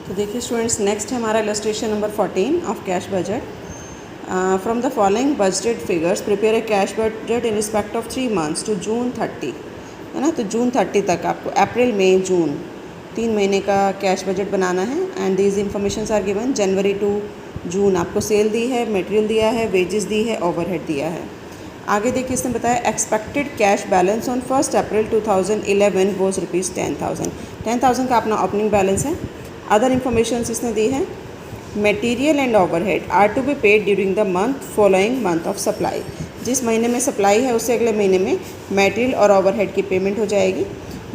तो देखिए students, next है हमारा illustration number 14 of cash budget. From the following budgeted figures prepare a cash budget in respect of 3 months to June 30, है ना। तो जून 30 तक आपको अप्रैल मई जून 3 महीने का कैश बजट बनाना है। And these information are given. January to June आपको सेल दी है, मटेरियल दिया है, वेजेस दी है, ओवरहेड दिया है। आगे देखिए इसने बताया expected cash balance on 1 April 2011 was ₹10,000। 10,000 का अपना ओपनिंग बैलेंस है। अदर इंफॉर्मेशन इसने दी है। Material and overhead are to be paid during the month following month of supply. जिस महीने में सप्लाई है उससे अगले महीने में मटेरियल और ओवरहेड की पेमेंट हो जाएगी।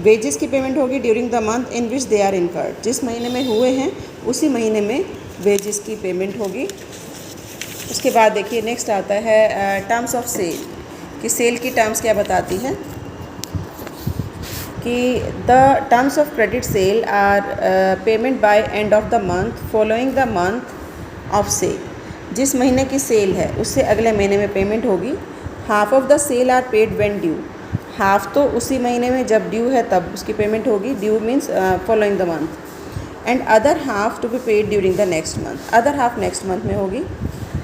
वेजेस की पेमेंट होगी during the month in which they are incurred. जिस महीने में हुए हैं उसी महीने में वेजेस की पेमेंट होगी। उसके बाद देखिए नेक्स्ट आता है टर्म्स ऑफ सेल, कि सेल की टर्म्स क्या बताती है। कि the terms of credit sale are payment by end of the month following the month of sale. जिस महीने की सेल है उससे अगले महीने में पेमेंट होगी। Half of the sale are paid when due. Half तो उसी महीने में जब ड्यू है तब उसकी पेमेंट होगी। Due means following the month. And other half to be paid during the next month. Other half next month में होगी।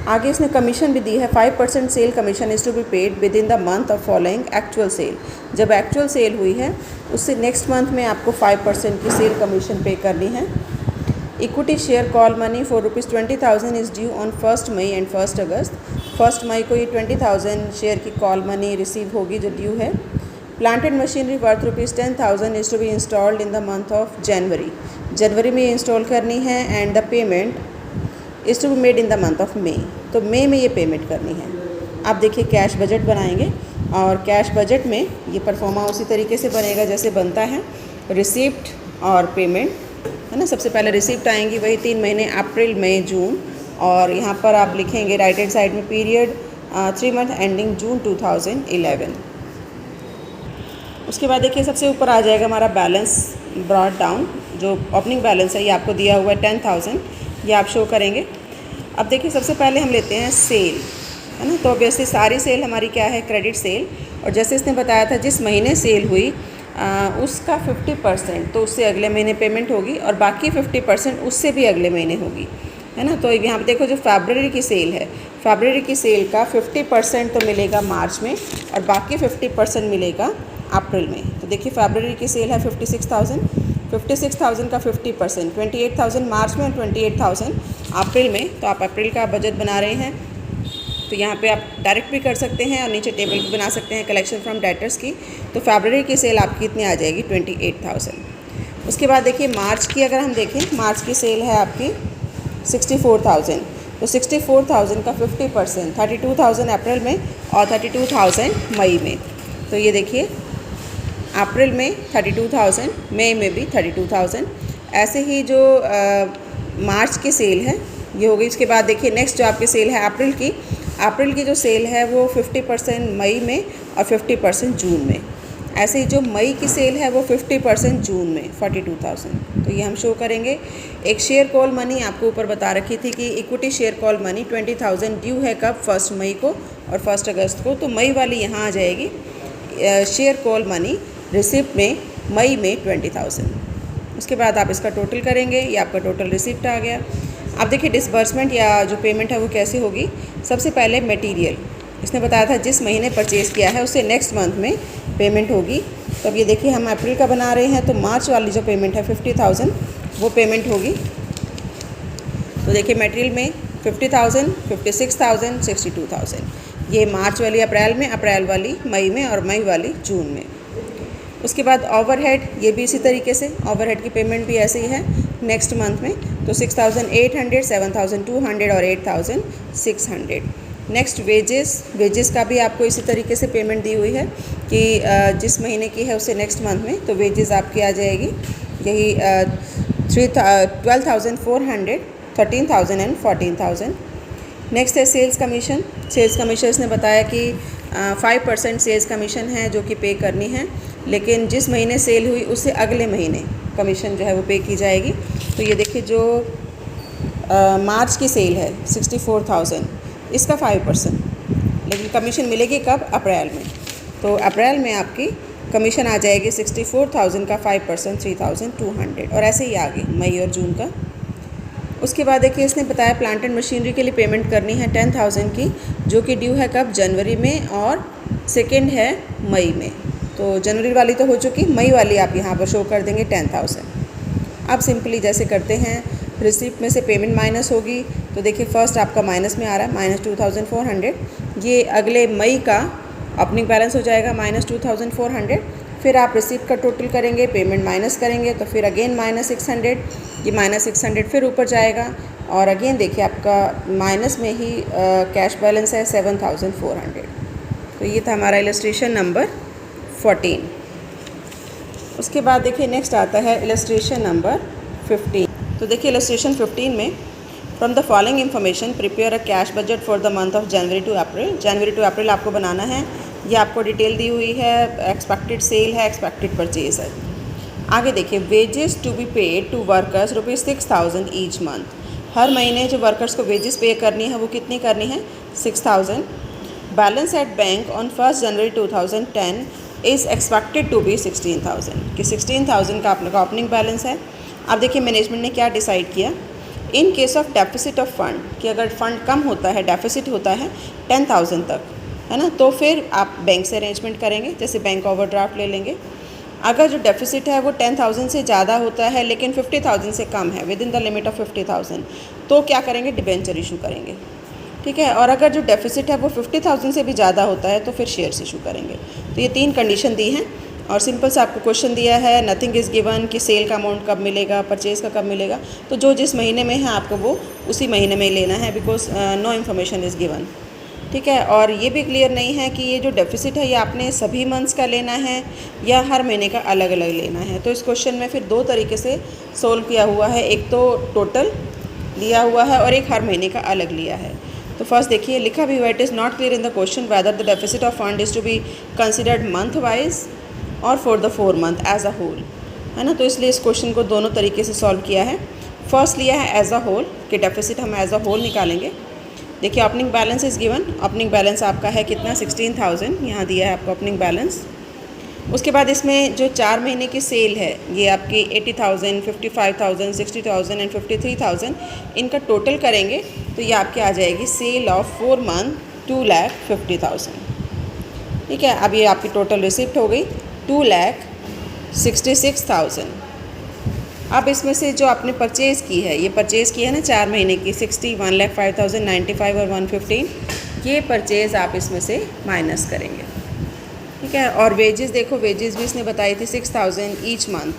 आगे इसने कमीशन भी दी है। 5% sale commission is to be paid within the month of following actual sale. जब actual sale हुई है उससे नेक्स्ट मंथ में आपको 5% की सेल कमीशन पे करनी है। Equity share call money for ₹20,000 is due on 1 May and 1 August. 1 मई को ये 20,000 शेयर की कॉल मनी रिसीव होगी जो ड्यू है। Planted machinery worth ₹10,000 is to be installed in the month of January. जनवरी में इंस्टॉल करनी है। And the payment is to be made in the month of May. तो मई में ये पेमेंट करनी है। आप देखिए कैश बजट बनाएंगे और कैश बजट में ये परफॉर्मा उसी तरीके से बनेगा जैसे बनता है। रिसिप्ट और पेमेंट, है ना। सबसे पहले रिसिप्ट आएंगी, वही 3 महीने अप्रैल मई जून। और यहाँ पर आप लिखेंगे राइट हैंड साइड में पीरियड 3 मंथ एंडिंग जून 2011। उसके बाद देखिए सबसे ऊपर आ जाएगा हमारा बैलेंस ब्रॉट डाउन। जो ओपनिंग बैलेंस है ये आपको दिया हुआ है 10,000, ये आप शो करेंगे। अब देखिए सबसे पहले हम लेते हैं सेल, है ना। तो ऑब्वियसली सारी सेल हमारी क्या है, क्रेडिट सेल। और जैसे इसने बताया था जिस महीने सेल हुई उसका 50% तो उससे अगले महीने पेमेंट होगी और बाकी 50% उससे भी अगले महीने होगी, है ना। तो यहाँ पे देखो जो फरवरी की सेल है, फरवरी की सेल का 50% तो मिलेगा मार्च में और बाकी 50% मिलेगा अप्रैल में। तो देखिए फरवरी की सेल है 56,000 का 50% 28,000 मार्च में और 28,000 अप्रैल में। तो आप अप्रैल का बजट बना रहे हैं तो यहाँ पे आप डायरेक्ट भी कर सकते हैं और नीचे टेबल भी बना सकते हैं कलेक्शन फ्रॉम डेटर्स की। तो फरवरी की सेल आपकी कितनी आ जाएगी, 28,000। उसके बाद देखिए मार्च की अगर हम देखें, मार्च की सेल है आपकी 64,000। तो 64,000 का 50% 32,000 अप्रैल में और 32,000 मई में। तो ये देखिए अप्रैल में 32,000, मई में भी 32,000। ऐसे ही जो मार्च की सेल है ये हो गई। उसके बाद देखिए नेक्स्ट जो आपकी सेल है अप्रैल की जो सेल है वो 50% मई में और 50% जून में। ऐसे ही जो मई की सेल है वो 50% जून में 42,000। तो ये हम शो करेंगे। एक शेयर कॉल मनी आपको ऊपर बता रखी थी कि equity share call money 20,000 due है कब, 1 मई को और 1 अगस्त को। तो मई वाली यहाँ आ जाएगी। शेयर कॉल मनी रिसिप्ट में मई में 20,000। उसके बाद आप इसका टोटल करेंगे, ये आपका टोटल रिसिप्ट आ गया। अब देखिए डिसबर्समेंट या जो पेमेंट है वो कैसे होगी। सबसे पहले मटेरियल, इसने बताया था जिस महीने परचेज़ किया है उससे नेक्स्ट मंथ में पेमेंट होगी। तो अब ये देखिए हम अप्रैल का बना रहे हैं तो मार्च वाली जो पेमेंट है 50,000 वो पेमेंट होगी। तो देखिए मटेरियल में 50,000, 56,000, 62,000। ये मार्च वाली अप्रैल में, अप्रैल वाली मई में और मई वाली जून में। उसके बाद ओवरहेड, ये भी इसी तरीके से ओवरहेड की पेमेंट भी ऐसे ही है नेक्स्ट मंथ में। तो 6,800, 7,200 और 8,600। नेक्स्ट वेजेस का भी आपको इसी तरीके से पेमेंट दी हुई है कि जिस महीने की है उससे नेक्स्ट मंथ में। तो वेजेस आपकी आ जाएगी यही 12,400, 13,000 एंड 14,000। नेक्स्ट है सेल्स कमीशन। सेल्स कमीशन इसने बताया कि 5% सेल्स कमीशन है जो कि पे करनी है, लेकिन जिस महीने सेल हुई उससे अगले महीने कमीशन जो है वो पे की जाएगी। तो ये देखिए जो मार्च की सेल है 64,000, इसका 5%, लेकिन कमीशन मिलेगी कब, अप्रैल में। तो अप्रैल में आपकी कमीशन आ जाएगी 64,000 का 5% 3,200 और ऐसे ही आगे मई और जून का उसके बाद देखिए इसने बताया प्लांट एंड मशीनरी के लिए पेमेंट करनी है 10,000 की, जो कि ड्यू है कब, जनवरी में, और सेकंड है मई में। तो जनवरी वाली तो हो चुकी, मई वाली आप यहाँ पर शो कर देंगे 10,000। अब सिंपली जैसे करते हैं, रिसिप्ट में से पेमेंट माइनस होगी, तो देखिए फर्स्ट आपका माइनस में आ रहा है -2,400, ये अगले मई का ओपनिंग बैलेंस हो जाएगा -2,400। फिर आप रिसिप्ट का टोटल करेंगे, पेमेंट माइनस करेंगे, तो फिर अगेन -600, ये -600 फिर ऊपर जाएगा, और अगेन देखिए आपका माइनस में ही कैश बैलेंस है 7,400। तो ये था हमारा इलस्ट्रेशन नंबर 14। उसके बाद देखिए नेक्स्ट आता है इलस्ट्रेशन नंबर 15। तो देखिए इलस्ट्रेशन 15 में, from the following information prepare a cash budget for the month of January to April. January to April आपको बनाना है, ये आपको डिटेल दी हुई है, एक्सपेक्टेड सेल है, एक्सपेक्टेड परचेज है। आगे देखिए, wages to be paid to workers ₹6,000 each month. हर महीने जो वर्कर्स को वेजेस पे करनी है वो कितनी करनी है, 6,000। Balance at bank on 1 January 2010 is expected to be 16,000, कि 16,000 का आपका ओपनिंग बैलेंस है। अब देखिए मैनेजमेंट ने क्या डिसाइड किया, in case of deficit of fund, कि अगर फंड कम होता है, डेफिसिट होता है 10,000 तक, है ना, तो फिर आप बैंक से अरेंजमेंट करेंगे, जैसे बैंक ओवरड्राफ्ट ले लेंगे। अगर जो डेफिसिट है वो 10,000 से ज़्यादा होता है लेकिन 50,000 से कम है, with in the limit of 50,000, तो क्या करेंगे, डिबेंचर इशू करेंगे, ठीक है। और अगर जो डेफिसिट है वो 50,000 से भी ज़्यादा होता है तो फिर शेयर्स इशू करेंगे। तो ये 3 कंडीशन दी हैं, और सिंपल से आपको क्वेश्चन दिया है, नथिंग इज़ गिवन, कि सेल का अमाउंट कब मिलेगा, परचेज़ का कब मिलेगा, तो जो जिस महीने में है आपको वो उसी महीने में ही लेना है, because no information is given, ठीक है। और ये भी क्लियर नहीं है कि ये जो डेफिसिट है ये आपने सभी मंथ्स का लेना है या हर महीने का अलग अलग लेना है। तो इस क्वेश्चन में फिर 2 तरीके से सोल्व किया हुआ है, एक तो टोटल लिया हुआ है और एक हर महीने का अलग लिया है। तो फर्स्ट देखिए, लिखा भी हुआ, it is not clear in the question whether the deficit of fund is to be considered month wise or for the 4 month as a whole, है ना। तो इसलिए इस क्वेश्चन को दोनों तरीके से सॉल्व किया है। फर्स्ट लिया है एज अ होल, कि डेफिसिट हम एज अ होल निकालेंगे। देखिए opening balance is given, opening balance आपका है कितना, 16,000, यहाँ दिया है आपका ओपनिंग बैलेंस। उसके बाद इसमें जो 4 महीने की सेल है ये आपकी 80,000, 55,000, 60,000 एंड 53,000, इनका टोटल करेंगे तो ये आपके आ जाएगी सेल ऑफ 4 मंथ 2,50,000, ठीक है। अब ये आपकी टोटल रिसिप्ट हो गई 2,66,000। अब इसमें से जो आपने परचेज़ की है, ये परचेज़ की है ना 4 महीने की, 60, 1,05,000, 95 और 115, ये परचेज़ आप इसमें से माइनस करेंगे, ठीक है। और वेजेस देखो, वेजेस भी इसने बताई थी 6,000 ईच मंथ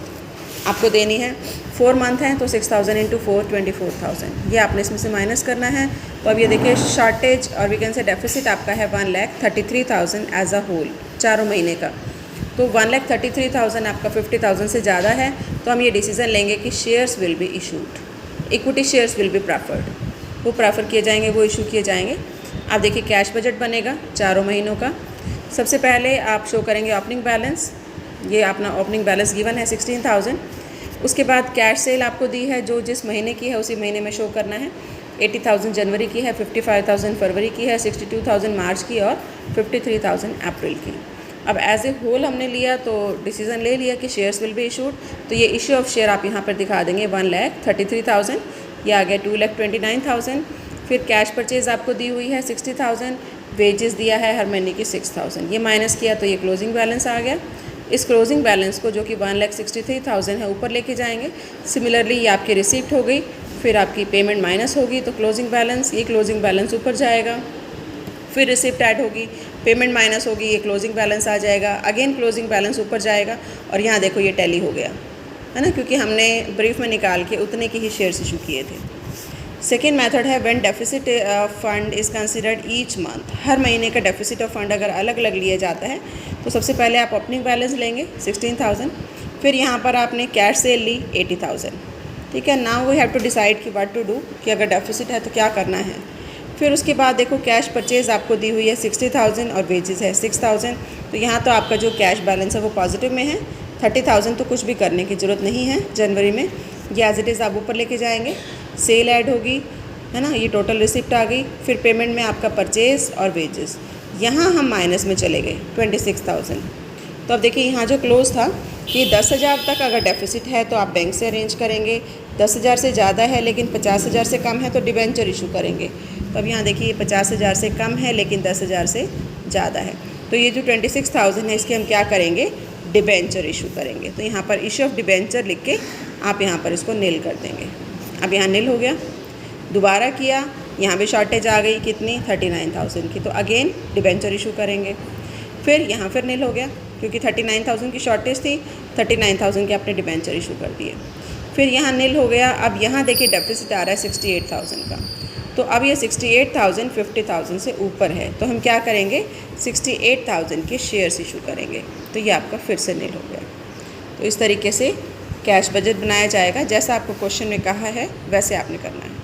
आपको देनी है, 4 मंथ हैं तो 6,000 इंटू 4 24,000, ये आपने इसमें से माइनस करना है। तो अब ये देखिए शॉर्टेज और वी कैन से डेफिसिट आपका है 1,33,000 एज अ होल, चारों महीने का। तो 1,33,000 आपका 50,000 से ज़्यादा है, तो हम ये डिसीज़न लेंगे कि shares will be issued, equity shares will be preferred, वो प्रेफर किए जाएंगे, वो इशू किए जाएंगे। आप देखिए कैश बजट बनेगा चारों महीनों का। सबसे पहले आप शो करेंगे ओपनिंग बैलेंस, ये अपना ओपनिंग बैलेंस गिवन है 16,000। उसके बाद कैश सेल आपको दी है, जो जिस महीने की है उसी महीने में शो करना है। 80,000 जनवरी की है, 55,000 फरवरी की है, 62,000 मार्च की और 53,000 अप्रैल की। अब एज ए होल हमने लिया तो डिसीज़न ले लिया कि शेयर्स विल बी इशूड, तो ये इशू ऑफ शेयर आप यहाँ पर दिखा देंगे 1,33,000, ये आ गया 2,29,000। फिर कैश परचेज़ आपको दी हुई है 60,000, वेजेस दिया है हर महीने की 6,000, ये माइनस किया तो ये क्लोजिंग बैलेंस आ गया। इस क्लोजिंग बैलेंस को जो कि 1,63,000 है ऊपर लेके जाएंगे। सिमिलरली ये आपकी रिसीप्ट हो गई, फिर आपकी पेमेंट माइनस होगी तो क्लोजिंग बैलेंस, ये क्लोजिंग बैलेंस ऊपर जाएगा, फिर रिसिप्ट ऐड होगी, पेमेंट माइनस होगी, ये क्लोजिंग बैलेंस आ जाएगा, अगेन क्लोजिंग बैलेंस ऊपर जाएगा। और यहाँ देखो ये टैली हो गया, है ना, क्योंकि हमने ब्रीफ में निकाल के उतने के ही शेयर्स इशू किए थे। सेकेंड मेथड है when deficit fund is considered each month, हर महीने का डेफिसिट ऑफ फंड अगर अलग अलग लिया जाता है तो सबसे पहले आप ओपनिंग बैलेंस लेंगे 16,000, फिर यहाँ पर आपने कैश सेल ली 80,000, ठीक है। Now we have to decide कि व्हाट टू डू, कि अगर डेफिसिट है तो क्या करना है। फिर उसके बाद देखो कैश परचेज़ आपको दी हुई है 60,000 और वेजेस है 6,000, तो यहाँ तो आपका जो कैश बैलेंस है वो पॉजिटिव में है। 30,000 तो कुछ भी करने की ज़रूरत नहीं है जनवरी में, ये एज इट इज़ आप ऊपर लेके जाएंगे। सेल ऐड होगी, है ना, ये टोटल रिसिप्ट आ गई। फिर पेमेंट में आपका परचेज़ और वेजेस, यहाँ हम माइनस में चले गए 26,000। तो अब देखिए यहाँ जो क्लोज था कि 10,000 तक अगर डेफिसिट है तो आप बैंक से अरेंज करेंगे, 10,000 से ज़्यादा है लेकिन 50,000 से कम है तो डिबेंचर इशू करेंगे। तो अब यहाँ देखिए 50,000 से कम है लेकिन 10,000 से ज़्यादा है, तो ये जो 26,000 है इसके हम क्या करेंगे, डिबेंचर इशू करेंगे। तो यहाँ पर इशू ऑफ डिबेंचर लिख के आप यहाँ पर इसको नील कर देंगे। अब यहाँ नील हो गया। दोबारा किया, यहाँ भी शॉर्टेज आ गई कितनी, 39,000 की, तो अगेन डिबेंचर इशू करेंगे। फिर यहाँ फिर नील हो गया क्योंकि 39,000 की शॉर्टेज थी, 39,000 के आपने डिबेंचर इशू कर दिए। फिर यहाँ नील हो गया। अब यहाँ देखिए डेफिसिट आ रहा है 68,000 का, तो अब ये 68,000 50,000 से ऊपर है, तो हम क्या करेंगे, 68,000 के शेयर्स इशू करेंगे। तो ये आपका फिर से नील हो गया। तो इस तरीके से कैश बजट बनाया जाएगा, जैसा आपको क्वेश्चन में कहा है वैसे आपने करना है।